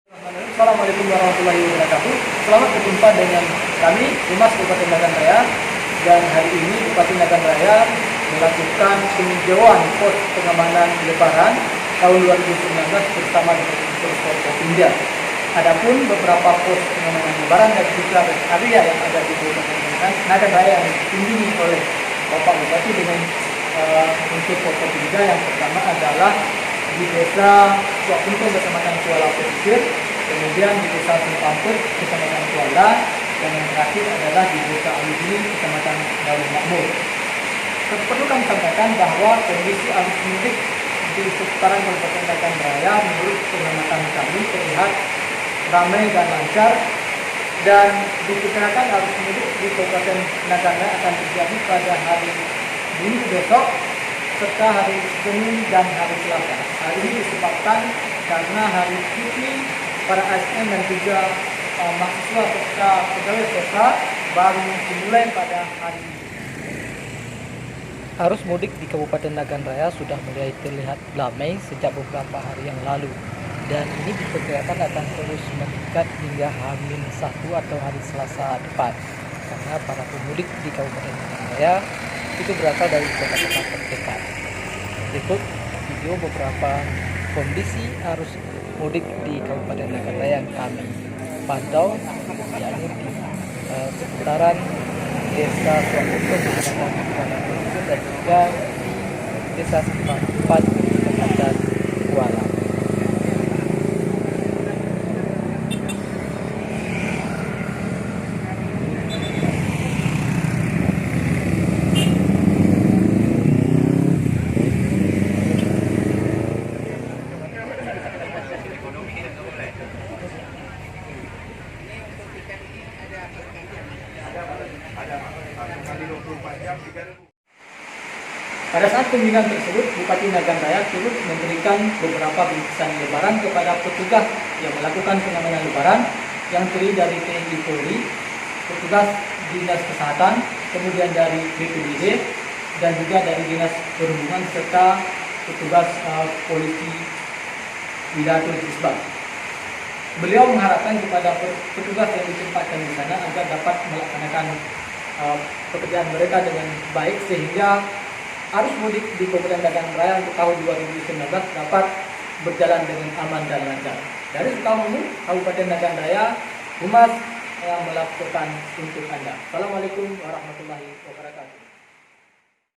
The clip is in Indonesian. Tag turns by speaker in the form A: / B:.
A: Assalamualaikum warahmatullahi wabarakatuh. Selamat berjumpa dengan kami, Humas Kabupaten Nagan Raya. Dan hari ini Bupati Nagan Raya melakukan peninjauan pos pengamanan Lebaran tahun 2019 bersama dengan Inspektur Forkopimda. Adapun beberapa pos pengamanan Lebaran dan juga rest area yang ada di Kabupaten Nagan Raya yang dikunjungi oleh Bapak Bupati dengan unsur Forkopimda. Yang pertama adalah di Desa Suakuntung, Kecamatan Kuala Pesisir, kemudian di Desa Sempamput, Kecamatan Kuala, dan yang terakhir adalah di Desa Aludini, Kecamatan Darul Makmur. Perlu kami sampaikan bahwa kondisi arus mudik di seputaran Kabupaten Nagan Raya menurut pengamatan kami terlihat ramai dan lancar, dan diperkirakan arus mudik di Kabupaten Nagan Raya akan terjadi pada hari Minggu besok serta hari Senin dan hari Selasa. Hal ini disebabkan karena hari cuti para ASN dan juga mahasiswa serta pegawai swasta baru dimulai pada hari ini. Arus mudik di Kabupaten Nagan Raya sudah mulai terlihat ramai sejak beberapa hari yang lalu, dan ini diperkirakan akan terus meningkat hingga H-1 atau hari Selasa depan, karena para pemudik di Kabupaten Nagan Raya itu berasal dari kota-kota terdekat. Berikut video beberapa kondisi arus mudik di Kabupaten Nagan Raya yang kami pantau, yakni di seputaran Desa Suakuntung, Kecamatan Kuala Pesisir, dan juga di Desa Sempamput, Kecamatan Kuala. Pada saat kunjungan tersebut, Bupati Nagan Raya turut memberikan beberapa bingkisan Lebaran kepada petugas yang melakukan pengamanan Lebaran yang terdiri dari TNI Polri, petugas Dinas Kesehatan, kemudian dari BPBD, dan juga dari Dinas Perhubungan serta petugas polisi wilayah Isbah. Beliau mengharapkan kepada petugas yang ditempatkan di sana agar dapat melaksanakan pekerjaan mereka dengan baik, sehingga arus mudik di Kabupaten Nagan Raya untuk tahun 2019 dapat berjalan dengan aman dan lancar. Dari Sukabumi, Kabupaten Nagan Raya, Humas yang melaporkan untuk Anda. Assalamualaikum warahmatullahi wabarakatuh.